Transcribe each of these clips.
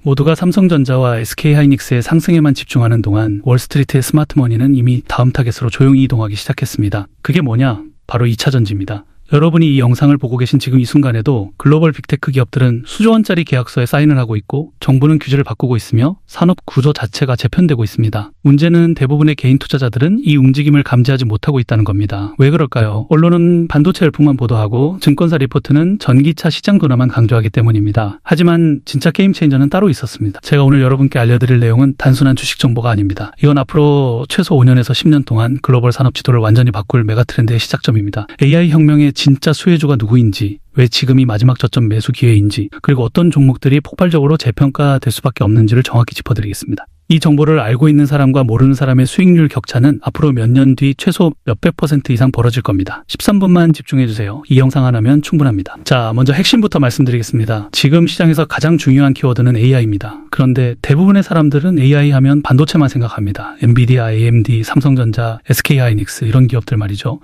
모두가 삼성전자와 SK하이닉스의 상승에만 집중하는 동안 월스트리트의 스마트머니는 이미 다음 타겟으로 조용히 이동하기 시작했습니다. 그게 뭐냐? 바로 2차 전지입니다. 여러분이 이 영상을 보고 계신 지금 이 순간에도 글로벌 빅테크 기업들은 수조 원짜리 계약서에 사인을 하고 있고 정부는 규제를 바꾸고 있으며 산업 구조 자체가 재편되고 있습니다. 문제는 대부분의 개인 투자자들은 이 움직임을 감지하지 못하고 있다는 겁니다. 왜 그럴까요? 언론은 반도체 열풍만 보도하고 증권사 리포트는 전기차 시장 둔화만 강조하기 때문입니다. 하지만 진짜 게임 체인저는 따로 있었습니다. 제가 오늘 여러분께 알려드릴 내용은 단순한 주식 정보가 아닙니다. 이건 앞으로 최소 5년에서 10년 동안 글로벌 산업 지도를 완전히 바꿀 메가트렌드의 시작점입니다. AI 혁명의 진짜 수혜주가 누구인지, 왜 지금이 마지막 저점 매수 기회인지, 그리고 어떤 종목들이 폭발적으로 재평가될 수밖에 없는지를 정확히 짚어드리겠습니다. 이 정보를 알고 있는 사람과 모르는 사람의 수익률 격차는 앞으로 몇 년 뒤 최소 몇백 % 이상 벌어질 겁니다. 13분만 집중해주세요. 이 영상 하나면 충분합니다. 자, 먼저 핵심부터 말씀드리겠습니다. 지금 시장에서 가장 중요한 키워드는 AI입니다. 그런데 대부분의 사람들은 AI 하면 반도체만 생각합니다. 엔비디아, AMD, 삼성전자, SK하이닉스 이런 기업들 말이죠.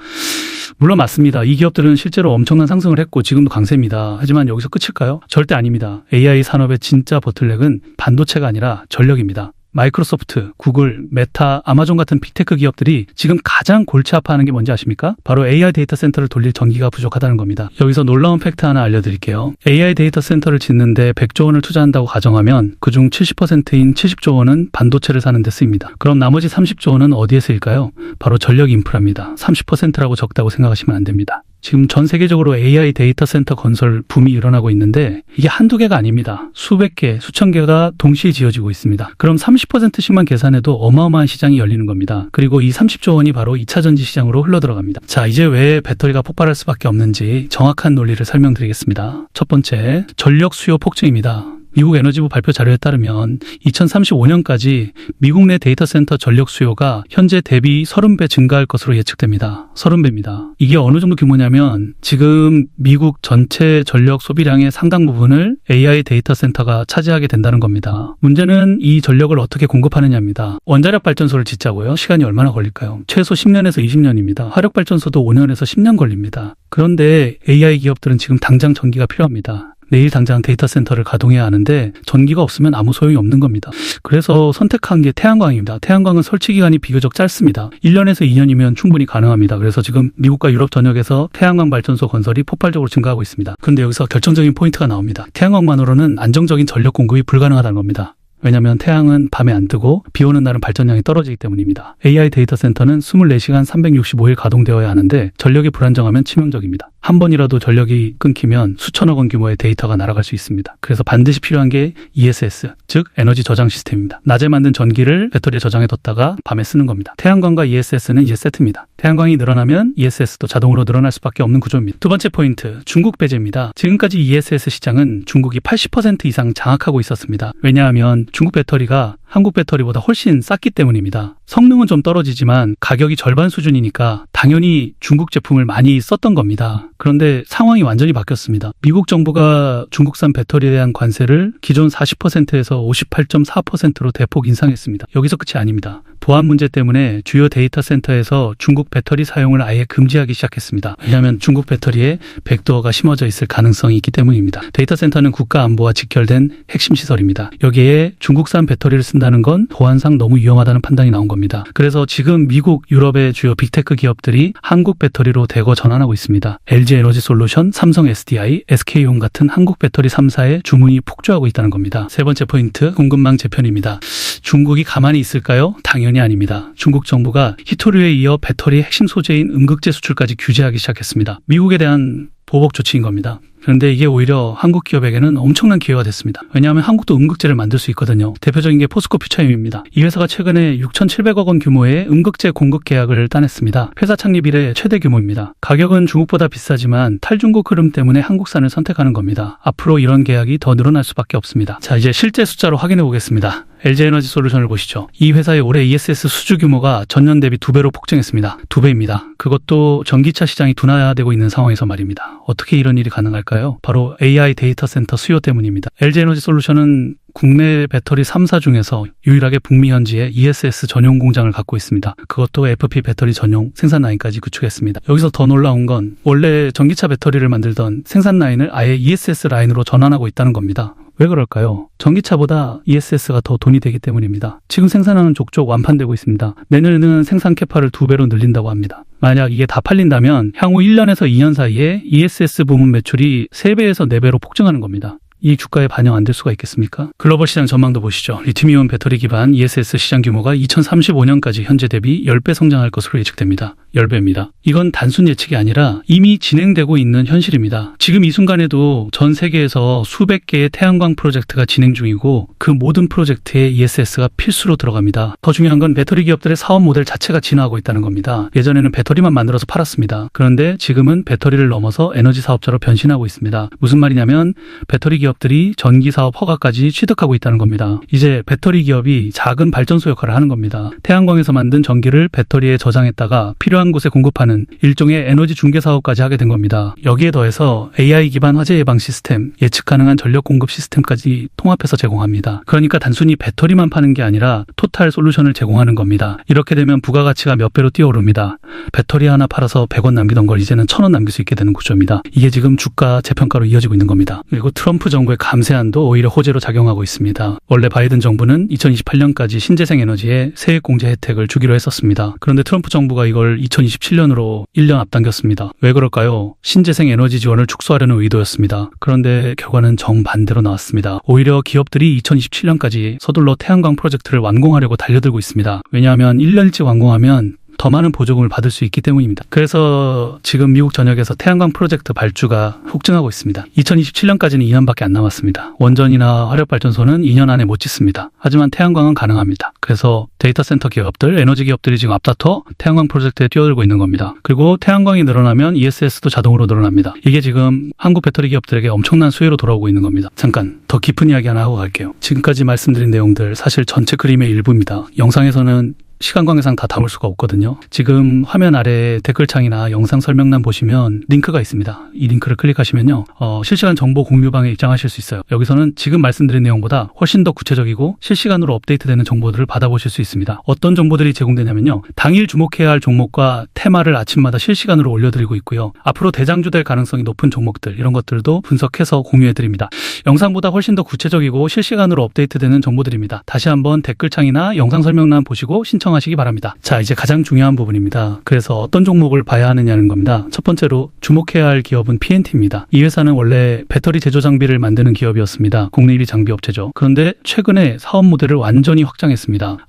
물론 맞습니다. 이 기업들은 실제로 엄청난 상승을 했고 지금도 강세입니다. 하지만 여기서 끝일까요? 절대 아닙니다. AI 산업의 진짜 보틀넥은 반도체가 아니라 전력입니다. 마이크로소프트, 구글, 메타, 아마존 같은 빅테크 기업들이 지금 가장 골치 아파하는 게 뭔지 아십니까? 바로 AI 데이터 센터를 돌릴 전기가 부족하다는 겁니다. 여기서 놀라운 팩트 하나 알려드릴게요. AI 데이터 센터를 짓는데 100조 원을 투자한다고 가정하면 그중 70%인 70조 원은 반도체를 사는 데 쓰입니다. 그럼 나머지 30조 원은 어디에 쓰일까요? 바로 전력 인프라입니다. 30%라고 적다고 생각하시면 안 됩니다. 지금 전 세계적으로 AI 데이터 센터 건설 붐이 일어나고 있는데 이게 한두 개가 아닙니다. 수백 개, 수천 개가 동시에 지어지고 있습니다. 그럼 30%씩만 계산해도 어마어마한 시장이 열리는 겁니다. 그리고 이 30조 원이 바로 2차 전지 시장으로 흘러들어갑니다. 자, 이제 왜 배터리가 폭발할 수밖에 없는지 정확한 논리를 설명드리겠습니다. 첫 번째, 전력 수요 폭증입니다. 미국 에너지부 발표 자료에 따르면 2035년까지 미국 내 데이터 센터 전력 수요가 현재 대비 30배 증가할 것으로 예측됩니다. 30배입니다. 이게 어느 정도 규모냐면 지금 미국 전체 전력 소비량의 상당 부분을 AI 데이터 센터가 차지하게 된다는 겁니다. 문제는 이 전력을 어떻게 공급하느냐입니다. 원자력 발전소를 짓자고요? 시간이 얼마나 걸릴까요? 최소 10년에서 20년입니다. 화력 발전소도 5년에서 10년 걸립니다. 그런데 AI 기업들은 지금 당장 전기가 필요합니다. 내일 당장 데이터 센터를 가동해야 하는데 전기가 없으면 아무 소용이 없는 겁니다. 그래서 선택한 게 태양광입니다. 태양광은 설치 기간이 비교적 짧습니다. 1년에서 2년이면 충분히 가능합니다. 그래서 지금 미국과 유럽 전역에서 태양광 발전소 건설이 폭발적으로 증가하고 있습니다. 그런데 여기서 결정적인 포인트가 나옵니다. 태양광만으로는 안정적인 전력 공급이 불가능하다는 겁니다. 왜냐하면 태양은 밤에 안 뜨고 비 오는 날은 발전량이 떨어지기 때문입니다. AI 데이터 센터는 24시간 365일 가동되어야 하는데 전력이 불안정하면 치명적입니다. 한 번이라도 전력이 끊기면 수천억 원 규모의 데이터가 날아갈 수 있습니다. 그래서 반드시 필요한 게 ESS, 즉 에너지 저장 시스템입니다. 낮에 만든 전기를 배터리에 저장해뒀다가 밤에 쓰는 겁니다. 태양광과 ESS는 이제 세트입니다. 태양광이 늘어나면 ESS도 자동으로 늘어날 수밖에 없는 구조입니다. 두 번째 포인트, 중국 배제입니다. 지금까지 ESS 시장은 중국이 80% 이상 장악하고 있었습니다. 왜냐하면 중국 배터리가 한국 배터리보다 훨씬 쌌기 때문입니다. 성능은 좀 떨어지지만 가격이 절반 수준이니까 당연히 중국 제품을 많이 썼던 겁니다. 그런데 상황이 완전히 바뀌었습니다. 미국 정부가 중국산 배터리에 대한 관세를 기존 40%에서 58.4%로 대폭 인상했습니다. 여기서 끝이 아닙니다. 보안 문제 때문에 주요 데이터 센터에서 중국 배터리 사용을 아예 금지하기 시작했습니다. 왜냐하면 중국 배터리에 백도어가 심어져 있을 가능성이 있기 때문입니다. 데이터 센터는 국가 안보와 직결된 핵심 시설입니다. 여기에 중국산 배터리를 쓴다는 건 보안상 너무 위험하다는 판단이 나온 겁니다. 그래서 지금 미국, 유럽의 주요 빅테크 기업들이 한국 배터리로 대거 전환하고 있습니다. LG 에너지 솔루션, 삼성 SDI, SK온 같은 한국 배터리 3사의 주문이 폭주하고 있다는 겁니다. 세 번째 포인트, 공급망 재편입니다. 중국이 가만히 있을까요? 당연히 아닙니다. 중국 정부가 히토류에 이어 배터리 핵심 소재인 음극재 수출까지 규제하기 시작했습니다. 미국에 대한 보복 조치인 겁니다. 그런데 이게 오히려 한국 기업에게는 엄청난 기회가 됐습니다. 왜냐하면 한국도 음극재를 만들 수 있거든요. 대표적인 게 포스코 퓨처엠입니다. 이 회사가 최근에 6,700억 원 규모의 음극재 공급 계약을 따냈습니다. 회사 창립 이래 최대 규모입니다. 가격은 중국보다 비싸지만 탈중국 흐름 때문에 한국산을 선택하는 겁니다. 앞으로 이런 계약이 더 늘어날 수밖에 없습니다. 자, 이제 실제 숫자로 확인해 보겠습니다. LG 에너지 솔루션을 보시죠. 이 회사의 올해 ESS 수주 규모가 전년 대비 2배로 폭증했습니다. 2배입니다. 그것도 전기차 시장이 둔화되고 있는 상황에서 말입니다. 어떻게 이런 일이 가능할까요? 바로 AI 데이터 센터 수요 때문입니다. LG 에너지 솔루션은 국내 배터리 3사 중에서 유일하게 북미 현지에 ESS 전용 공장을 갖고 있습니다. 그것도 FP 배터리 전용 생산 라인까지 구축했습니다. 여기서 더 놀라운 건 원래 전기차 배터리를 만들던 생산 라인을 아예 ESS 라인으로 전환하고 있다는 겁니다. 왜 그럴까요? 전기차보다 ESS가 더 돈이 되기 때문입니다. 지금 생산하는 족족 완판되고 있습니다. 내년에는 생산 캐파를 2배로 늘린다고 합니다. 만약 이게 다 팔린다면 향후 1년에서 2년 사이에 ESS 부문 매출이 3배에서 4배로 폭증하는 겁니다. 이 주가에 반영 안 될 수가 있겠습니까? 글로벌 시장 전망도 보시죠. 리튬이온 배터리 기반 ESS 시장 규모가 2035년까지 현재 대비 10배 성장할 것으로 예측됩니다. 10배입니다. 이건 단순 예측이 아니라 이미 진행되고 있는 현실입니다. 지금 이 순간에도 전 세계에서 수백 개의 태양광 프로젝트가 진행 중이고 그 모든 프로젝트에 ESS가 필수로 들어갑니다. 더 중요한 건 배터리 기업들의 사업 모델 자체가 진화하고 있다는 겁니다. 예전에는 배터리만 만들어서 팔았습니다. 그런데 지금은 배터리를 넘어서 에너지 사업자로 변신하고 있습니다. 무슨 말이냐면 배터리 기업들이 전기 사업 허가까지 취득하고 있다는 겁니다. 이제 배터리 기업이 작은 발전소 역할을 하는 겁니다. 태양광에서 만든 전기를 배터리에 저장했다가 필요한 곳에 공급하는 일종의 에너지 중개 사업까지 하게 된 겁니다. 여기에 더해서 AI 기반 화재 예방 시스템, 예측 가능한 전력 공급 시스템까지 통합해서 제공합니다. 그러니까 단순히 배터리만 파는 게 아니라 토탈 솔루션을 제공하는 겁니다. 이렇게 되면 부가가치가 몇 배로 뛰어오릅니다. 배터리 하나 팔아서 100원 남기던 걸 이제는 1000원 남길 수 있게 되는 구조입니다. 이게 지금 주가 재평가로 이어지고 있는 겁니다. 그리고 트럼프 정부의 감세안도 오히려 호재로 작용하고 있습니다. 원래 바이든 정부는 2028년까지 신재생 에너지에 세액 공제 혜택을 주기로 했었습니다. 그런데 트럼프 정부가 이걸 2027년으로 1년 앞당겼습니다. 왜 그럴까요? 신재생 에너지 지원을 축소하려는 의도였습니다. 그런데 결과는 정반대로 나왔습니다. 오히려 기업들이 2027년까지 서둘러 태양광 프로젝트를 완공하려고 달려들고 있습니다. 왜냐하면 1년 일찍 완공하면 더 많은 보조금을 받을 수 있기 때문입니다. 그래서 지금 미국 전역에서 태양광 프로젝트 발주가 폭증하고 있습니다. 2027년까지는 2년밖에 안 남았습니다. 원전이나 화력발전소는 2년 안에 못 짓습니다. 하지만 태양광은 가능합니다. 그래서 데이터 센터 기업들, 에너지 기업들이 지금 앞다퉈 태양광 프로젝트에 뛰어들고 있는 겁니다. 그리고 태양광이 늘어나면 ESS도 자동으로 늘어납니다. 이게 지금 한국 배터리 기업들에게 엄청난 수혜로 돌아오고 있는 겁니다. 잠깐 더 깊은 이야기 하나 하고 갈게요. 지금까지 말씀드린 내용들 사실 전체 그림의 일부입니다. 영상에서는 시간 관계상 다 담을 수가 없거든요. 지금 화면 아래 댓글창이나 영상 설명란 보시면 링크가 있습니다. 이 링크를 클릭하시면요. 실시간 정보 공유방에 입장하실 수 있어요. 여기서는 지금 말씀드린 내용보다 훨씬 더 구체적이고 실시간으로 업데이트되는 정보들을 받아보실 수 있습니다. 어떤 정보들이 제공되냐면요. 당일 주목해야 할 종목과 테마를 아침마다 실시간으로 올려드리고 있고요. 앞으로 대장주될 가능성이 높은 종목들 이런 것들도 분석해서 공유해드립니다. 영상보다 훨씬 더 구체적이고 실시간으로 업데이트되는 정보들입니다. 다시 한번 댓글창이나 영상 설명란 보시고 신청하시기 바랍니다. 자, 이제 가장 중요한 부분입니다. 그래서 어떤 종목을 봐야 하느냐는 겁니다. 첫 번째로 주목해야 할 기업은 PNT입니다. 이 회사는 원래 배터리 제조 장비를 만드는 기업이었습니다. 국내 1위 장비 업체죠. 그런데 최근에 사업 모델을 완전히 확장했습니다.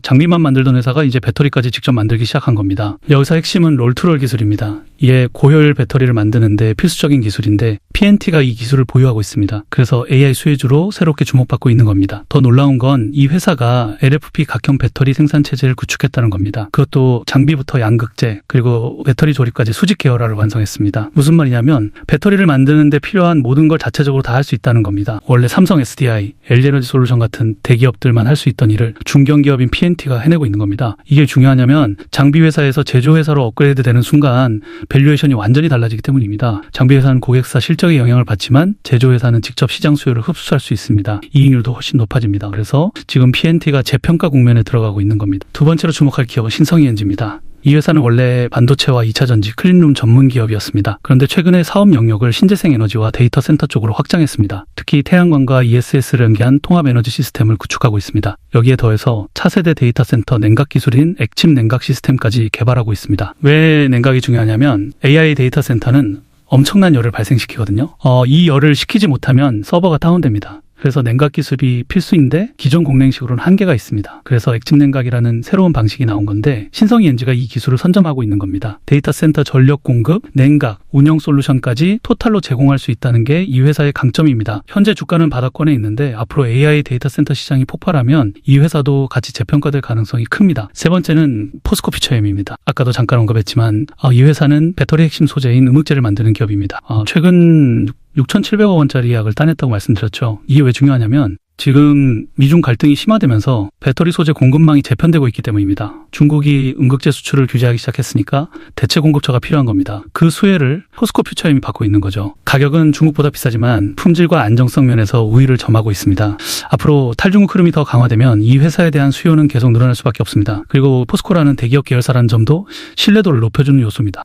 장비만 만들던 회사가 이제 배터리까지 직접 만들기 시작한 겁니다. 여기서 핵심은 롤투롤 기술입니다. 이게 고효율 배터리를 만드는데 필수적인 기술인데 PNT가 이 기술을 보유하고 있습니다. 그래서 AI 수혜주로 새롭게 주목받고 있는 겁니다. 더 놀라운 건 이 회사가 LFP 각형 배터리 생산 체제를 구축했다는 겁니다. 그것도 장비부터 양극재 그리고 배터리 조립까지 수직 계열화를 완성했습니다. 무슨 말이냐면 배터리를 만드는데 필요한 모든 걸 자체적으로 다 할 수 있다는 겁니다. 원래 삼성 SDI, LG에너지 솔루션 같은 대기업들만 할 수 있던 일을 중견기업인 PNT가 해내고 있는 겁니다. 이게 중요하냐면 장비 회사에서 제조 회사로 업그레이드 되는 순간 밸류에이션이 완전히 달라지기 때문입니다. 장비 회사는 고객사 실적에 영향을 받지만 제조 회사는 직접 시장 수요를 흡수할 수 있습니다. 이익률도 훨씬 높아집니다. 그래서 지금 PNT가 재평가 국면에 들어가고 있는 겁니다. 두 번째로 주목할 기업은 신성이엔지입니다. 이 회사는 원래 반도체와 2차전지, 클린룸 전문 기업이었습니다. 그런데 최근에 사업 영역을 신재생 에너지와 데이터 센터 쪽으로 확장했습니다. 특히 태양광과 ESS를 연계한 통합 에너지 시스템을 구축하고 있습니다. 여기에 더해서 차세대 데이터 센터 냉각 기술인 액침 냉각 시스템까지 개발하고 있습니다. 왜 냉각이 중요하냐면 AI 데이터 센터는 엄청난 열을 발생시키거든요. 이 열을 식히지 못하면 서버가 다운됩니다. 그래서 냉각 기술이 필수인데 기존 공냉식으로는 한계가 있습니다. 그래서 액침 냉각이라는 새로운 방식이 나온 건데 신성이엔지가 이 기술을 선점하고 있는 겁니다. 데이터 센터 전력 공급, 냉각, 운영 솔루션까지 토탈로 제공할 수 있다는 게 이 회사의 강점입니다. 현재 주가는 바닥권에 있는데 앞으로 AI 데이터 센터 시장이 폭발하면 이 회사도 같이 재평가될 가능성이 큽니다. 세 번째는 포스코 퓨처엠입니다. 아까도 잠깐 언급했지만 이 회사는 배터리 핵심 소재인 음극재를 만드는 기업입니다. 최근 6,700억 원짜리 약을 따냈다고 말씀드렸죠. 이게 왜 중요하냐면 지금 미중 갈등이 심화되면서 배터리 소재 공급망이 재편되고 있기 때문입니다. 중국이 음극재 수출을 규제하기 시작했으니까 대체 공급처가 필요한 겁니다. 그 수혜를 포스코 퓨처엠이 받고 있는 거죠. 가격은 중국보다 비싸지만 품질과 안정성 면에서 우위를 점하고 있습니다. 앞으로 탈중국 흐름이 더 강화되면 이 회사에 대한 수요는 계속 늘어날 수밖에 없습니다. 그리고 포스코라는 대기업 계열사라는 점도 신뢰도를 높여주는 요소입니다.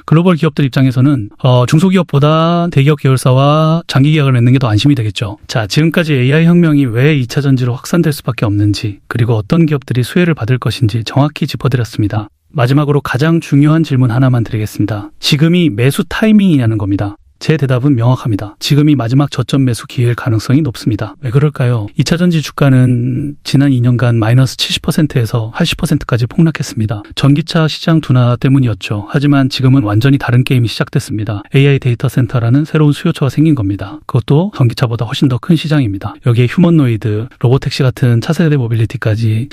글로벌 기업들 입장에서는 중소기업보다 대기업 계열사와 장기 계약을 맺는 게 더 안심이 되겠죠. 자, 지금까지 AI 혁명이 왜 2차 전지로 확산될 수밖에 없는지, 그리고 어떤 기업들이 수혜를 받을 것인지 정확히 짚어드렸습니다. 마지막으로 가장 중요한 질문 하나만 드리겠습니다. 지금이 매수 타이밍이냐는 겁니다. 제 대답은 명확합니다. 지금이 마지막 저점 매수 기회일 가능성이 높습니다. 왜 그럴까요? 2차전지 주가는 지난 2년간 마이너스 70%에서 80%까지 폭락했습니다. 전기차 시장 둔화 때문이었죠. 하지만 지금은 완전히 다른 게임이 시작됐습니다. AI 데이터 센터라는 새로운 수요처가 생긴 겁니다. 그것도 전기차보다 훨씬 더 큰 시장입니다. 여기에 휴머노이드, 로보택시 같은 차세대 모빌리티까지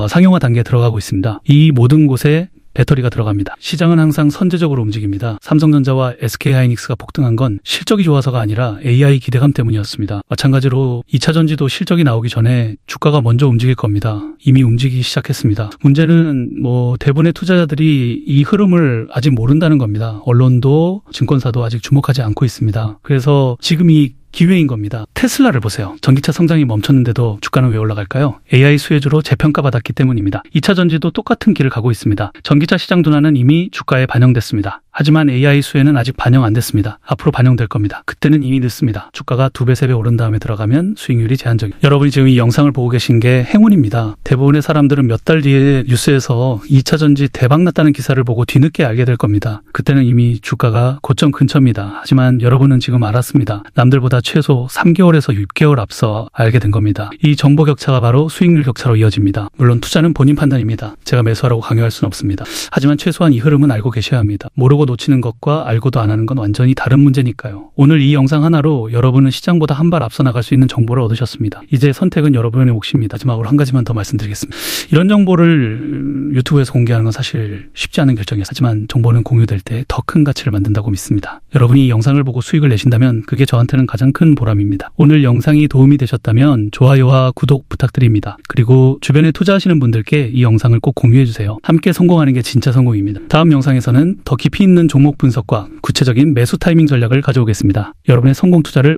상용화 단계에 들어가고 있습니다. 이 모든 곳에 배터리가 들어갑니다. 시장은 항상 선제적으로 움직입니다. 삼성전자와 SK하이닉스가 폭등한 건 실적이 좋아서가 아니라 AI 기대감 때문이었습니다. 마찬가지로 2차전지도 실적이 나오기 전에 주가가 먼저 움직일 겁니다. 이미 움직이기 시작했습니다. 문제는 대부분의 투자자들이 이 흐름을 아직 모른다는 겁니다. 언론도 증권사도 아직 주목하지 않고 있습니다. 그래서 지금 이 기회인 겁니다. 테슬라를 보세요. 전기차 성장이 멈췄는데도 주가는 왜 올라갈까요? AI 수혜주로 재평가받았기 때문입니다. 2차 전지도 똑같은 길을 가고 있습니다. 전기차 시장 둔화는 이미 주가에 반영됐습니다. 하지만 AI 수혜는 아직 반영 안 됐습니다. 앞으로 반영될 겁니다. 그때는 이미 늦습니다. 주가가 2배, 3배 오른 다음에 들어가면 수익률이 제한적입니다. 여러분이 지금 이 영상을 보고 계신 게 행운입니다. 대부분의 사람들은 몇 달 뒤에 뉴스에서 2차 전지 대박 났다는 기사를 보고 뒤늦게 알게 될 겁니다. 그때는 이미 주가가 고점 근처입니다. 하지만 여러분은 지금 알았습니다. 남들보다 최소 3개월에서 6개월 앞서 알게 된 겁니다. 이 정보 격차가 바로 수익률 격차로 이어집니다. 물론 투자는 본인 판단입니다. 제가 매수하라고 강요할 수는 없습니다. 하지만 최소한 이 흐름은 알고 계셔야 합니다. 모르고 놓치는 것과 알고도 안 하는 건 완전히 다른 문제니까요. 오늘 이 영상 하나로 여러분은 시장보다 한 발 앞서 나갈 수 있는 정보를 얻으셨습니다. 이제 선택은 여러분의 몫입니다. 마지막으로 한 가지만 더 말씀드리겠습니다. 이런 정보를 유튜브에서 공개하는 건 사실 쉽지 않은 결정이에요. 하지만 정보는 공유될 때 더 큰 가치를 만든다고 믿습니다. 여러분이 이 영상을 보고 수익을 내신다면 그게 저한테는 가장 큰 보람입니다. 오늘 영상이 도움이 되셨다면 좋아요와 구독 부탁드립니다. 그리고 주변에 투자하시는 분들께 이 영상을 꼭 공유해주세요. 함께 성공하는 게 진짜 성공입니다. 다음 영상에서는 더 깊이 있는 종목 분석과 구체적인 매수 타이밍 전략을 가져오겠습니다. 여러분의 성공 투자를